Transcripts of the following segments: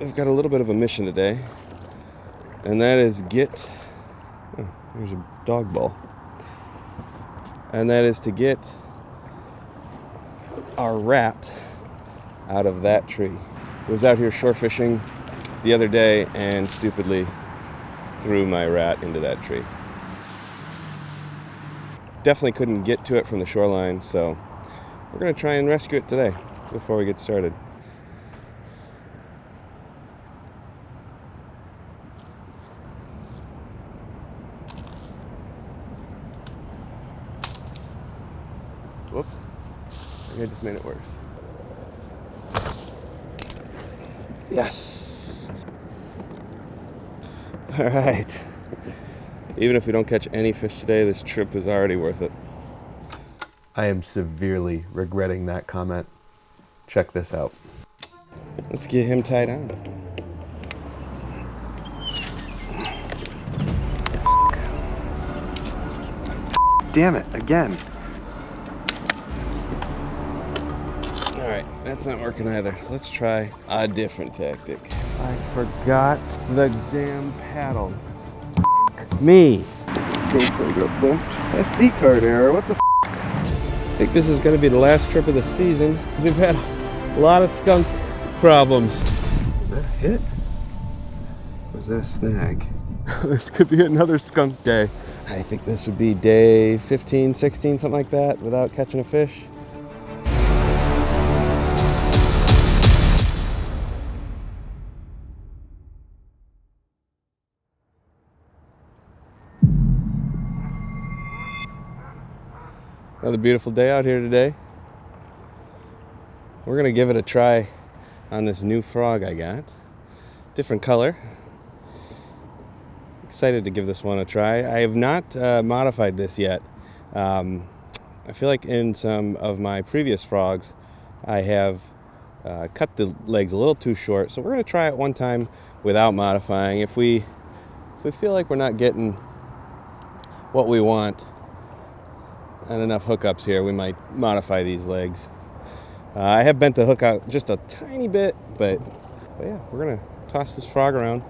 I've got a little bit of a mission today, and that is there's a dog bowl. And that is to get our rat out of that tree. I was out here shore fishing the other day and stupidly threw my rat into that tree. Definitely couldn't get to it from the shoreline, so we're going to try and rescue it today before we get started. Whoops. I think I just made it worse. Yes! Alright. Even if we don't catch any fish today, this trip is already worth it. I am severely regretting that comment. Check this out. Let's get him tied on. Damn it, again. Alright, that's not working either. So let's try a different tactic. I forgot the damn paddles. Me. SD card error, what the I think this is going to be the last trip of the season. We've had a lot of skunk problems. Is that a hit? Or is that a snag? This could be another skunk day. I think this would be day 15, 16, something like that, without catching a fish. Another beautiful day out here today. We're gonna give it a try on this new frog I got. Different color. Excited to give this one a try. I have not modified this yet. I feel like in some of my previous frogs, I have cut the legs a little too short. So we're gonna try it one time without modifying. If we feel like we're not getting what we want and enough hookups here, we might modify these legs. I have bent the hook out just a tiny bit, but yeah, we're gonna toss this frog around.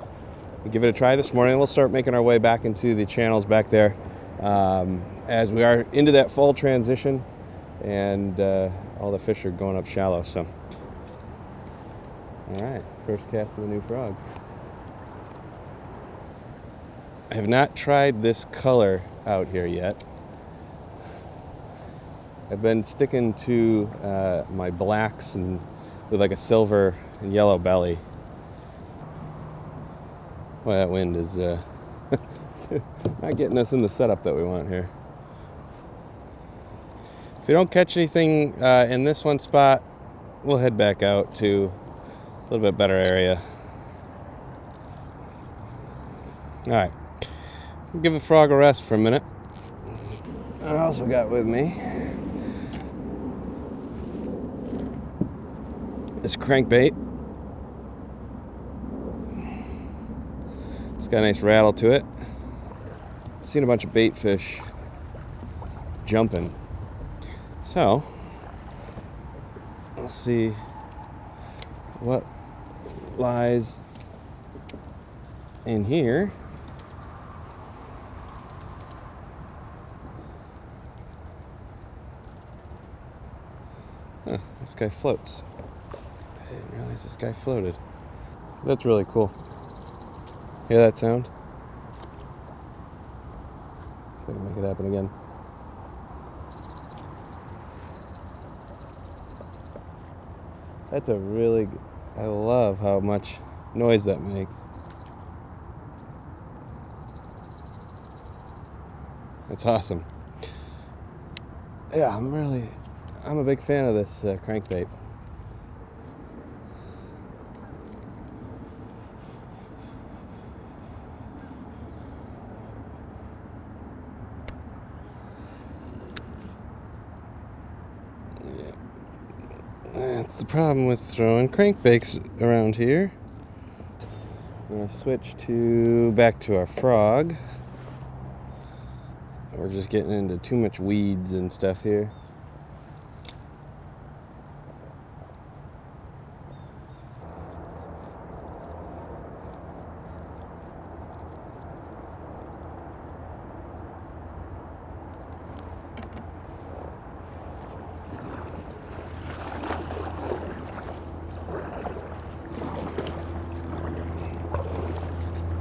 We'll give it a try this morning. We'll start making our way back into the channels back there as we are into that fall transition, and all the fish are going up shallow. So, all right, first cast of the new frog. I have not tried this color out here yet. I've been sticking to my blacks and with like a silver and yellow belly. Boy, that wind is not getting us in the setup that we want here. If we don't catch anything in this one spot, we'll head back out to a little bit better area. All right, we'll give the frog a rest for a minute. I also got with me this crankbait. It's got a nice rattle to it. Seen a bunch of bait fish jumping. So, let's see what lies in here. Huh, this guy floats. I didn't realize this guy floated. That's really cool. Hear that sound? Let's see if I can make it happen again. That's a really, I love how much noise that makes. That's awesome. Yeah, I'm a big fan of this crankbait. That's the problem with throwing crankbaits around here. I'm going to switch back to our frog. We're just getting into too much weeds and stuff here.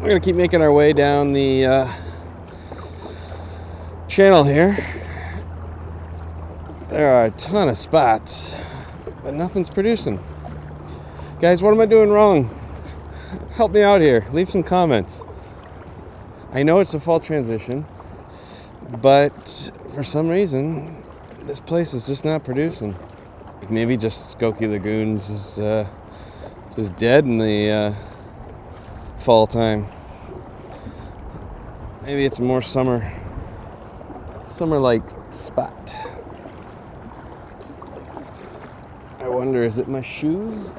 We're gonna keep making our way down the channel here. There are a ton of spots, but nothing's producing. Guys, what am I doing wrong? Help me out here. Leave some comments. I know it's a fall transition, but for some reason, this place is just not producing. Maybe just Skokie Lagoons is just dead in the fall time. Maybe it's a more summer-like spot. I wonder, is it my shoes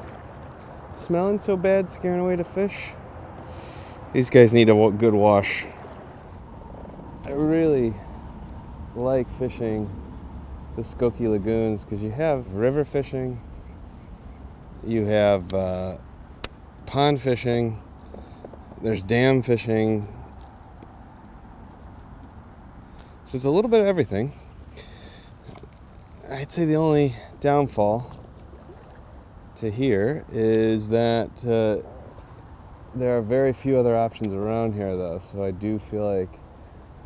smelling so bad, scaring away the fish? These guys need a good wash. I really like fishing the Skokie Lagoons because you have river fishing, you have pond fishing, there's dam fishing. So it's a little bit of everything. I'd say the only downfall to here is that there are very few other options around here, though. So I do feel like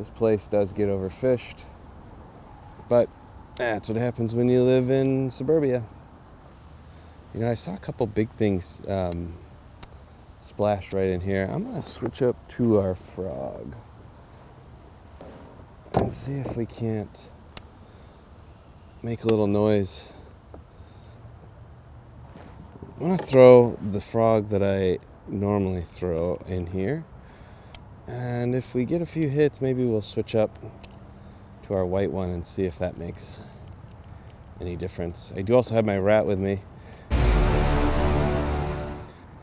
this place does get overfished. But that's what happens when you live in suburbia. You know, I saw a couple big things splash right in here. I'm going to switch up to our frog and see if we can't make a little noise. I'm going to throw the frog that I normally throw in here, and if we get a few hits, maybe we'll switch up to our white one and see if that makes any difference. I do also have my rat with me, but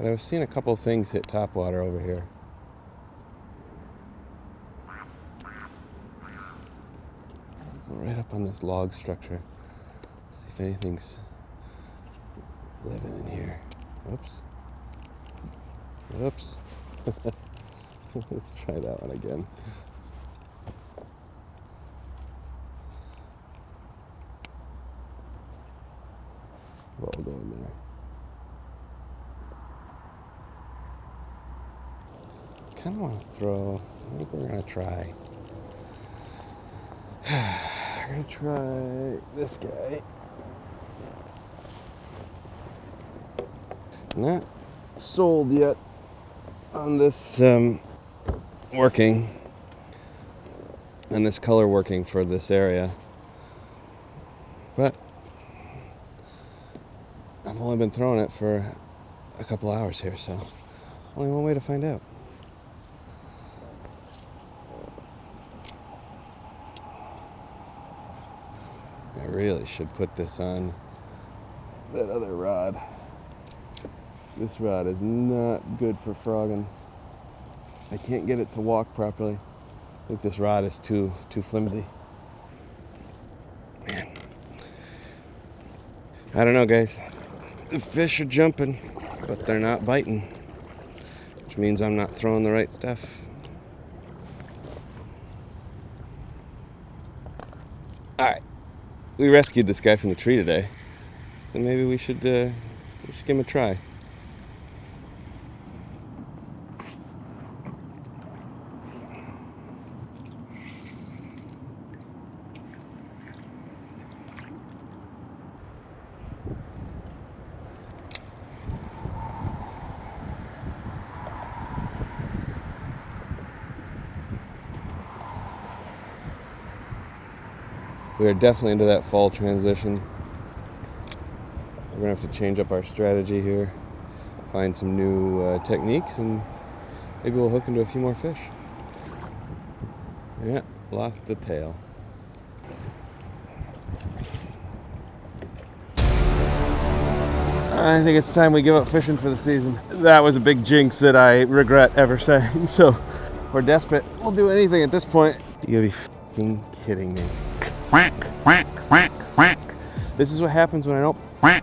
I was seeing a couple things hit topwater over here. Right up on this log structure. See if anything's living in here. Oops. Oops. Let's try that one again. What will go in there? Kind of want to throw. I think we're gonna try. We're gonna try this guy. Not sold yet on this working, and this color working for this area, but I've only been throwing it for a couple hours here, so only one way to find out. I really should put this on that other rod. This rod is not good for frogging. I can't get it to walk properly. I think this rod is too flimsy. Man. I don't know, guys. The fish are jumping, but they're not biting, which means I'm not throwing the right stuff. All right. We rescued this guy from the tree today, so maybe we should give him a try. We are definitely into that fall transition. We're gonna have to change up our strategy here, find some new techniques, and maybe we'll hook into a few more fish. Yeah, lost the tail. I think it's time we give up fishing for the season. That was a big jinx that I regret ever saying, so we're desperate. We'll do anything at this point. You gotta be f***ing kidding me. Quack, quack, quack, quack. This is what happens when I don't quack.